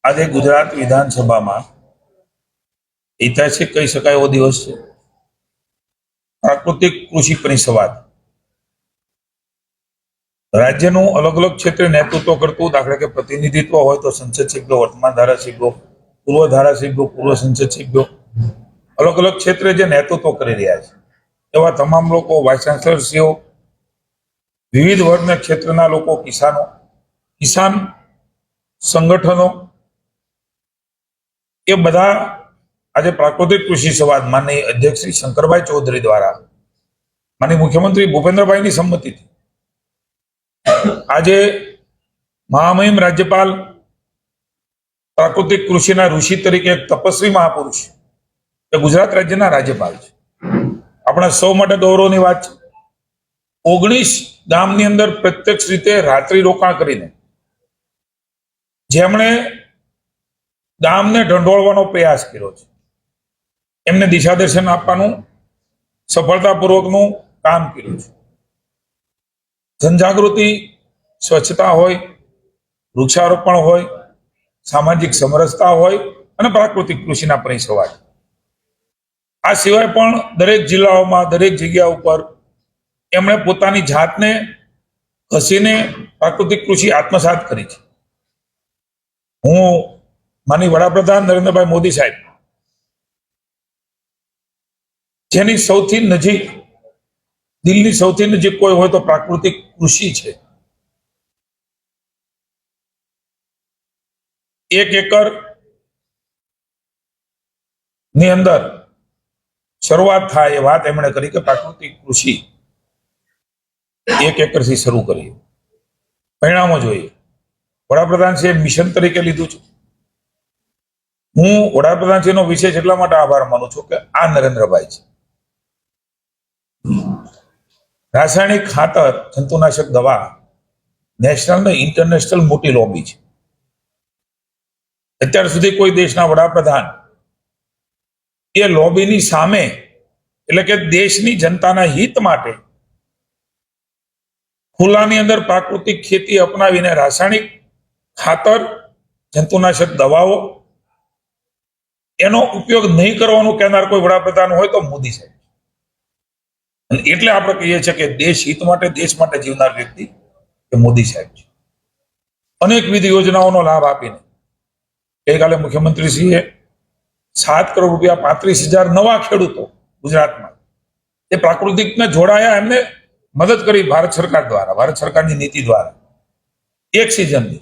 આજે ગુજરાત વિધાનસભામાં ઐતિહાસિક કહી શકાય એવો દિવસ છે। પ્રાકૃતિક કૃષિ પરિસંવાદ રાજ્યનું અલગ અલગ ક્ષેત્રે નેતૃત્વ કરતું, દાખલા કે પ્રતિનિધિત્વ હોય તો સંસદ સભ્યો, વર્તમાન ધારાસભ્યો, પૂર્વ ધારાસભ્યો, પૂર્વ સંસદ સભ્યો, અલગ અલગ ક્ષેત્રે જે નેતૃત્વ કરી રહ્યા છે એવા તમામ લોકો, વાઇસ ચાન્સલરશ્રીઓ, વિવિધ વર્ગના ક્ષેત્રના લોકો, કિસાનો, કિસાન સંગઠનો, એ બધા આજે પ્રાકૃતિક કૃષિ સંવાદ માનનીય અધ્યક્ષ શ્રી શંકરભાઈ ચૌધરી દ્વારા માનનીય મુખ્યમંત્રી ભૂપેન્દ્રભાઈની સંમતિથી આજે મહામહિમ રાજ્યપાલ પ્રાકૃતિક કૃષિના ઋષિ તરીકે એક તપસ્વી મહાપુરુષ એ ગુજરાત રાજ્યના રાજ્યપાલ છે। આપણા સૌ માટે ગૌરવની વાત છે। 19 ગામની અંદર પ્રત્યક્ષ રીતે રાત્રિ રોકાણ કરીને જેમણે ગામને ઢંઢોળવાનો પ્રયાસ કર્યો છે, એમને દિશા દર્શન આપવાનું સફળતાપૂર્વકનું કામ કર્યું છે। જનજાગૃતિ, સ્વચ્છતા હોય, વૃક્ષારોપણ હોય, સામાજિક સમરસતા હોય અને પ્રાકૃતિક કૃષિના પરિસંવાદ, આ સિવાય પણ દરેક જિલ્લાઓમાં, દરેક જગ્યા ઉપર એમણે પોતાની જાતને ઘસીને પ્રાકૃતિક કૃષિ આત્મસાત કરી છે। હું માનનીય વડાપ્રધાન નરેન્દ્રભાઈ મોદી સાહેબ, જેની સૌથી નજીક, દિલની સૌથી નજીક કોઈ હોય તો પ્રાકૃતિક કૃષિ છે। 1 એકર ની અંદર શરૂઆત થાય એ વાત એમણે કરી કે પ્રાકૃતિક કૃષિ 1 એકરથી શરૂ કરીએ, પરિણામો જોઈએ। વડાપ્રધાનશ્રીએ મિશન તરીકે લીધું છે। હું વડાપ્રધાનશ્રીનો વિશેષ એટલા માટે આભાર માનું છું કે આ નરેન્દ્રભાઈ છે, રાસાયણિક ખાતર, જંતુનાશક દવા નેશનલ ને ઇન્ટરનેશનલ મોટી લોબી છે। અત્યાર સુધી કોઈ દેશના વડાપ્રધાન એ લોબીની સામે, એટલે કે દેશની જનતાના હિત માટે ખુલ્લાની અંદર પ્રાકૃતિક ખેતી અપનાવીને રાસાયણિક ખાતર, જંતુનાશક દવાઓ એનો ઉપયોગ નહીં કરવાનું કહેનાર કોઈ વડાપ્રધાન હોય તો મોદી સાહેબ। અને એટલે આપણે કહીએ છીએ કે દેશ હિત માટે, દેશ માટે જીવનાર વ્યક્તિ એ મોદી સાહેબ છે। અનેકવિધ યોજનાઓનો લાભ આપીને ગઈકાલે મુખ્યમંત્રીશ્રીએ 7 કરોડ રૂપિયા, 35,000 નવા ખેડૂતો ગુજરાતમાં એ પ્રાકૃતિકને જોડાયા, એમને મદદ કરી ભારત સરકાર દ્વારા, ભારત સરકારની નીતિ દ્વારા। એક સિઝનની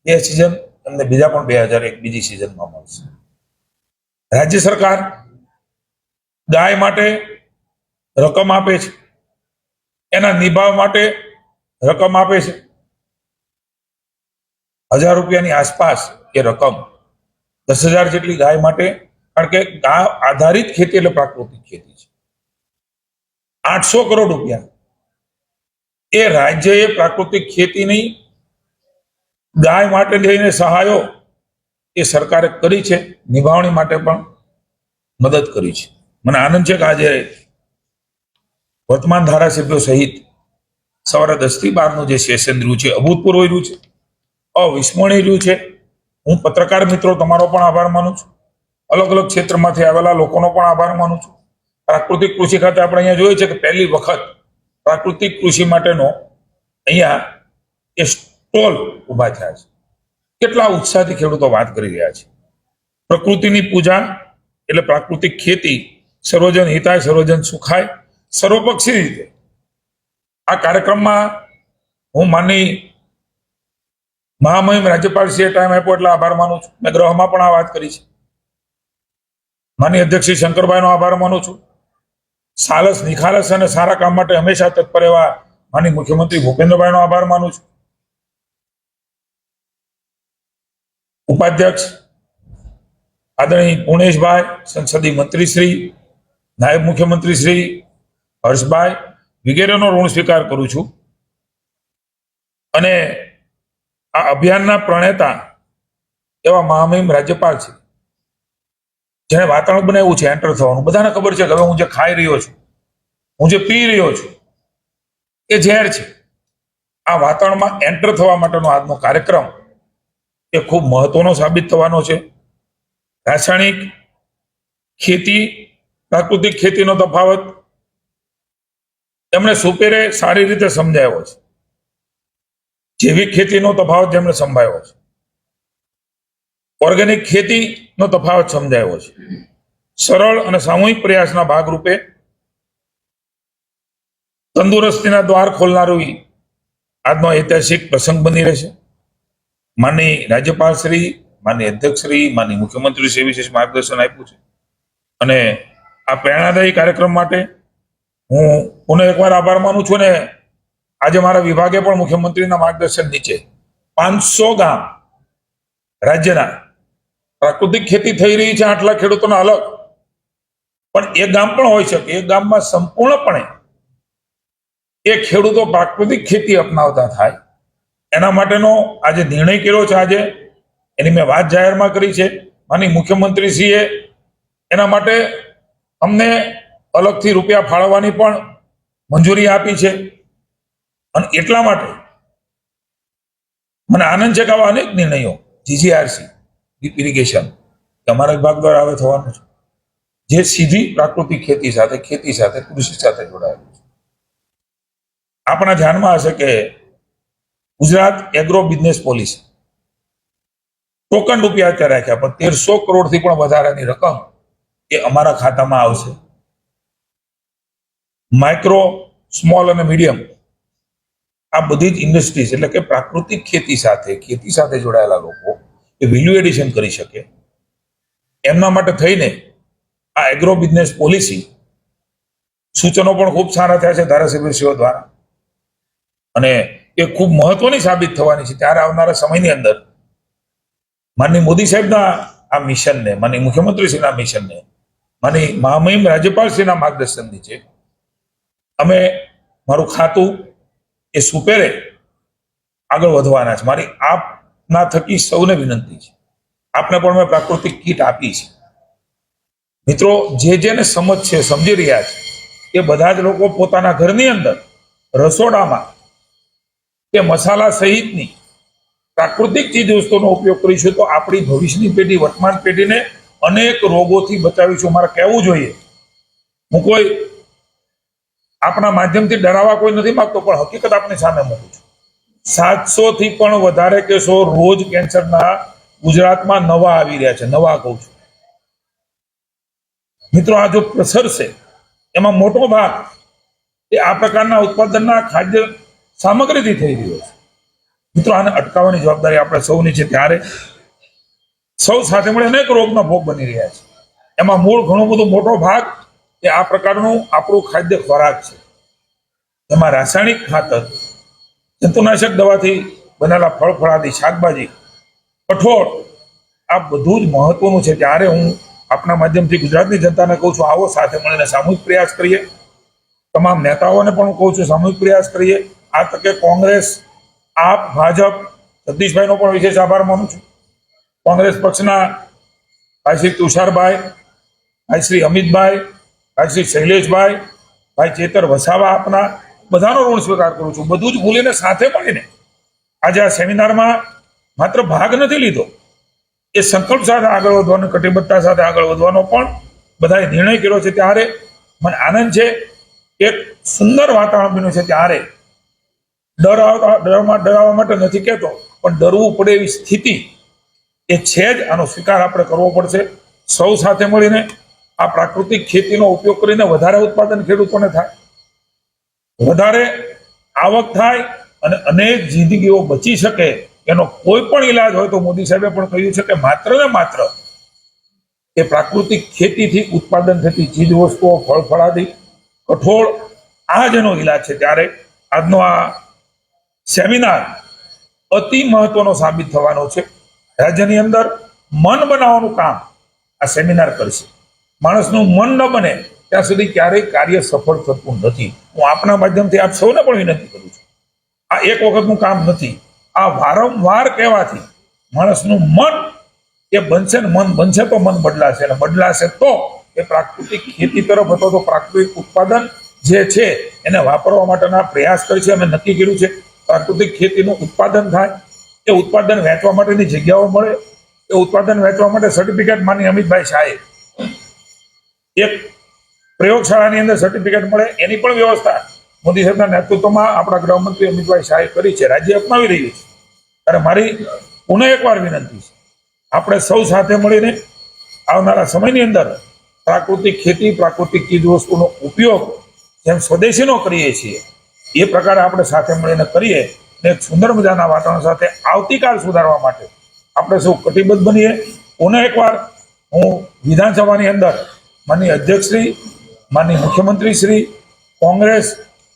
2 સિઝન એમને બીજા પણ 2001 બીજી સિઝનમાં મળશે। રાજ્ય સરકાર ગાય માટે રકમ આપે છે, એના નિભાવ માટે રકમ આપે છે, 1000 રૂપિયાની આસપાસ એ રકમ, 10,000 જેટલી ગાય માટે, કારણ કે ગાય આધારિત ખેતી એટલે પ્રાકૃતિક ખેતી છે। 800 કરોડ રૂપિયા એ રાજ્યએ પ્રાકૃતિક ખેતીની ગાય માટે લઈને સહાયો એ સરકારે કરી છે, નિભાવણી માટે પણ મદદ કરી છે। મને આનંદ છે કે આજે વર્તમાન ધારાસભ્યો સહિત સવારે 10 થી 12નું જે સેશન રહ્યું છે, અભૂતપૂર્વ રહ્યું છે, અવિસ્મરણીય રહ્યું છે। હું પત્રકાર મિત્રો તમારો પણ આભાર માનું છું, અલગ અલગ ક્ષેત્રમાંથી આવેલા લોકોનો પણ આભાર માનું છું। પ્રાકૃતિક કૃષિ ખાતે આપણે અહીંયા જોઈએ છે કે પહેલી વખત પ્રાકૃતિક કૃષિ માટેનો અહીંયા એ સ્ટોલ ઉભા થયા છે। કેટલા ઉત્સાહથી ખેડૂતો વાત કરી રહ્યા છે। પ્રકૃતિની પૂજા એટલે પ્રાકૃતિક ખેતી, સર્વજન હિતાય, સર્વજન સુખાય, સર્વપક્ષી રીતે આ કાર્યક્રમમાં હું માનની મહામહિમ રાજ્યપાલશ્રીએ ટાઈમ આપ્યો એટલે આભાર માનું છું। મેં ગૃહમાં પણ આ વાત કરી છે। માનનીય અધ્યક્ષ શ્રી શંકરભાઈનો આભાર માનું છું। સાલસ, નિખાલસ અને સારા કામ માટે હંમેશા તત્પર એવા માનનીય મુખ્યમંત્રી ભૂપેન્દ્રભાઈનો આભાર માનું છું। ઉપાધ્યક્ષ આદરણીય પુણેશભાઈ, સંસદીય મંત્રી શ્રી, નાયબ મુખ્યમંત્રી શ્રી હર્ષભાઈ વગેરેનો ઋણ સ્વીકાર કરું છું। અને આ અભિયાનના પ્રણેતા એવા મહામહિમ રાજ્યપાલ છે, જેને વાતાવરણ બનાવ્યું છે એન્ટર થવાનું। બધાને ખબર છે કે હવે હું જે ખાઈ રહ્યો છું, હું જે પી રહ્યો છું એ ઝેર છે। આ વાતાવરણમાં એન્ટર થવા માટેનો આજનો કાર્યક્રમ એ ખૂબ મહત્વનો સાબિત થવાનો છે. રાસાયણિક ખેતી, પ્રાકૃતિક ખેતીનો તફાવત એમણે સુપેરે સારી રીતે સમજાવ્યો છે. જૈવિક ખેતીનો તફાવત જેમણે સમજાવ્યો છે. ઓર્ગેનિક ખેતીનો તફાવત સમજાવ્યો છે. સરળ અને સામૂહિક પ્રયાસના ભાગરૂપે તંદુરસ્તીના દ્વાર ખોલનારું આજનો ઐતિહાસિક પ્રસંગ બની રહેશે. માનની રાજ્યપાલ શ્રી, માનની અધ્યક્ષ શ્રી, માનની મુખ્યમંત્રી શ્રી વિશેષ માર્ગદર્શન આપ્યું છે અને આ પ્રેરણાદાયી કાર્યક્રમ માટે હું પુનઃ એકવાર આભાર માનું છું. ને આજે મારા વિભાગે પણ મુખ્યમંત્રીના માર્ગદર્શન નીચે 500 ગામ રાજ્યના પ્રાકૃતિક ખેતી થઈ રહી છે. આટલા ખેડૂતોના અલગ, પણ એક ગામ પણ હોઈ શકે, એક ગામમાં સંપૂર્ણપણે એ ખેડૂતો પ્રાકૃતિક ખેતી અપનાવતા થાય એના માટેનો આજે નિર્ણય કર્યો છે. આજે એની મેં વાત જાહેરમાં કરી છે. માનની મુખ્યમંત્રીશ્રીએ એના માટે અમને અલગથી રૂપિયા ફાળવવાની પણ મંજૂરી આપી છે અને એટલા માટે મને આનંદ છે કે આવા અનેક નિર્ણયો જીજીઆરસી ડીપ ઇરિગેશન અમારા વિભાગ દ્વારા હવે થવાનું છે, જે સીધી પ્રાકૃતિક ખેતી સાથે, કૃષિ સાથે જોડાયેલું છે. આપણા ધ્યાનમાં હશે કે Gujarat agro business policy token રૂપિયા અત્યારે રાખ્યા, પણ 1300 કરોડથી પણ વધારાની રકમ એ અમારા ખાતામાં આવશે. માઇક્રો, સ્મોલ અને મીડિયમ આ બધી જ ઇન્ડસ્ટ્રીઝ એટલે કે પ્રાકૃતિક ખેતી સાથે જોડાયેલા લોકો એ વેલ્યુ એડિશન કરી શકે એમના માટે થઈને આ એગ્રો બિઝનેસ પોલિસી સૂચનો પણ ખૂબ સારા થયા છે ધારાસભ્યશ્રીઓ દ્વારા અને એ ખૂબ મહત્વની સાબિત થવાની છે. ત્યારે આવનારા સમયની અંદર માનની મોદી સાહેબના આ મિશનને, માનની મુખ્યમંત્રીશ્રીના મિશનને, માનની મહામહિમ રાજ્યપાલશ્રીના માર્ગદર્શન નીચે અમે મારું ખાતું એ સુપેરે આગળ વધવાના છે. મારી આપના થકી સૌને વિનંતી છે, આપને પણ મેં પ્રાકૃતિક કીટ આપી છે. મિત્રો, જેને સમજ છે, સમજી રહ્યા છે એ બધા જ લોકો પોતાના ઘરની અંદર રસોડામાં કે મસાલા સહિતની પ્રાકૃતિક ચીજ વસ્તુનો ઉપયોગ કરીશું તો આપણી ભવિષ્યની પેઢી, વર્તમાન પેઢીને અનેક રોગોથી બચાવીશું. મારે કહેવું જોઈએ, હું કોઈ આપણા માધ્યમથી ડરાવવા કોઈ નથી માંગતો, પણ હકીકત આપની સામે મૂકું છું. 700 થી પણ વધારે કેસો રોજ કેન્સરના ગુજરાતમાં નવા આવી રહ્યા છે. નવા કહું છું મિત્રો. આ જો પ્રસરશે એમાં મોટો ભાગ એ આ પ્રકારના ઉત્પાદનના ખાદ્ય સામગ્રીથી થઈ રહ્યો છે. મિત્રો, આને અટકાવવાની જવાબદારી આપણે સૌની છે. ત્યારે સૌ સાથે મળી અનેક રોગના ભોગ બની રહ્યા છે. એમાં મૂળ ઘણો બધો મોટો ભાગ એ આ પ્રકારનું આપણું ખાદ્ય ખોરાક છે. એમાં રાસાયણિક ખાતર, જંતુનાશક દવાથી બનેલા ફળ ફળાદી, શાકભાજી, કઠોળ આ બધું જ મહત્વનું છે. ત્યારે હું આપના માધ્યમથી ગુજરાતની જનતાને કહું છું, આવો સાથે મળીને સામૂહિક પ્રયાસ કરીએ. તમામ નેતાઓને પણ હું કહું છું, સામૂહિક પ્રયાસ કરીએ. આ તકે કોંગ્રેસ, આપ, ભાજપ, જગદીશભાઈનો પણ વિશેષ આભાર માનું છું. કોંગ્રેસ પક્ષના ભાઈ શ્રી તુષારભાઈ, ભાઈ શ્રી અમિતભાઈ, ભાઈ શ્રી શૈલેષભાઈ, ભાઈ ચેતર વસાવા, આપના બધાનો ઋણ સ્વીકાર કરું છું. બધું જ ભૂલીને સાથે મળીને આજે આ સેમિનારમાં માત્ર ભાગ નથી લીધો, એ સંકલ્પ સાથે આગળ વધવાનો, કટિબદ્ધતા સાથે આગળ વધવાનો પણ બધાએ નિર્ણય કર્યો છે. ત્યારે મને આનંદ છે, એક સુંદર વાતાવરણ બન્યું છે. ત્યારે ડરાવવા માટે નથી કહેતો, પણ ડરવું પડે એવી સ્થિતિ એ છે જ. આનો સ્વીકાર આપણે કરવો પડશે. સૌ સાથે મળીને આ પ્રાકૃતિક ખેતીનો ઉપયોગ કરીને વધારે ઉત્પાદન ખેડૂતોને થાય, વધારે આવક થાય અને અનેક જિંદગીઓ બચી શકે એનો કોઈ પણ ઈલાજ હોય તો મોદી સાહેબે પણ કહ્યું છે કે માત્ર ને માત્ર એ પ્રાકૃતિક ખેતીથી ઉત્પાદન થતી ચીજ વસ્તુઓ, ફળ ફળાદી, કઠોળ, આ જ એનો ઈલાજ છે. ત્યારે આજનો આ સેમિનાર અતિ મહત્વનો સાબિત થવાનો છે. રાજ્યની અંદર મન બનાવવાનું કામ આ સેમિનાર કરશે. માણસનું મન ન બને ત્યાં સુધી ક્યારેય કાર્ય સફળ થતું નથી. હું આપના માધ્યમથી આપ સૌને પણ વિનંતી કરું છું, આ એક વખતનું કામ નથી. આ વારંવાર કહેવાથી માણસનું મન એ બનશે ને મન બનશે તો મન બદલાશે, અને બદલાશે તો એ પ્રાકૃતિક ખેતી તરફ અથવા તો પ્રાકૃતિક ઉત્પાદન જે છે એને વાપરવા માટેના પ્રયાસ કરશે. અમે નક્કી કર્યું છે પ્રાકૃતિક ખેતીનું ઉત્પાદન થાય, એ ઉત્પાદન વેચવા માટેની જગ્યાઓ મળે, એ ઉત્પાદન વેચવા માટે સર્ટિફિકેટ માની અમિતભાઈ શાહે એક પ્રયોગશાળાની અંદર સર્ટિફિકેટ મળે એની પણ વ્યવસ્થા મોદી સાહેબના નેતૃત્વમાં આપણા ગૃહમંત્રી અમિતભાઈ શાહે કરી છે. રાજ્ય અપનાવી રહ્યું છે. અને મારી પુનઃ એકવાર વિનંતી છે, આપણે સૌ સાથે મળીને આવનારા સમયની અંદર પ્રાકૃતિક ખેતી, પ્રાકૃતિક ચીજ વસ્તુનો ઉપયોગ જેમ સ્વદેશીનો કરીએ છીએ એ પ્રકારે આપણે સાથે મળીને કરીએ અને એક સુંદર મજાના વાતાવરણ સાથે આવતીકાલ સુધારવા માટે આપણે સૌ કટિબદ્ધ બનીએ. પુનઃ એકવાર હું વિધાનસભાની અંદર માનનીય અધ્યક્ષશ્રી, માનનીય મુખ્યમંત્રીશ્રી, કોંગ્રેસ,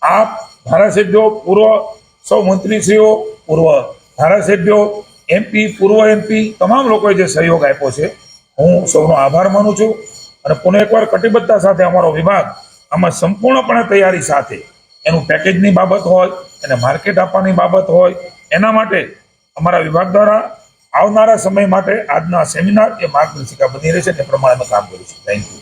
આપ, ધારાસભ્યો, પૂર્વ સૌ મંત્રીશ્રીઓ, પૂર્વ ધારાસભ્યો, MP, પૂર્વ MP તમામ લોકોએ જે સહયોગ આપ્યો છે હું સૌનો આભાર માનું છું. અને પુનઃ એકવાર કટિબદ્ધતા સાથે અમારો વિભાગ આમાં સંપૂર્ણપણે તૈયારી સાથે એનું પેકેજની બાબત હોય, એને માર્કેટ આપવાની બાબત હોય, એના માટે અમારા વિભાગ દ્વારા આવનારા સમય માટે આજના સેમિનાર એ માર્ગદર્શિકા બની રહેશે. તે પ્રમાણે અમે કામ કરીશું. Thank you.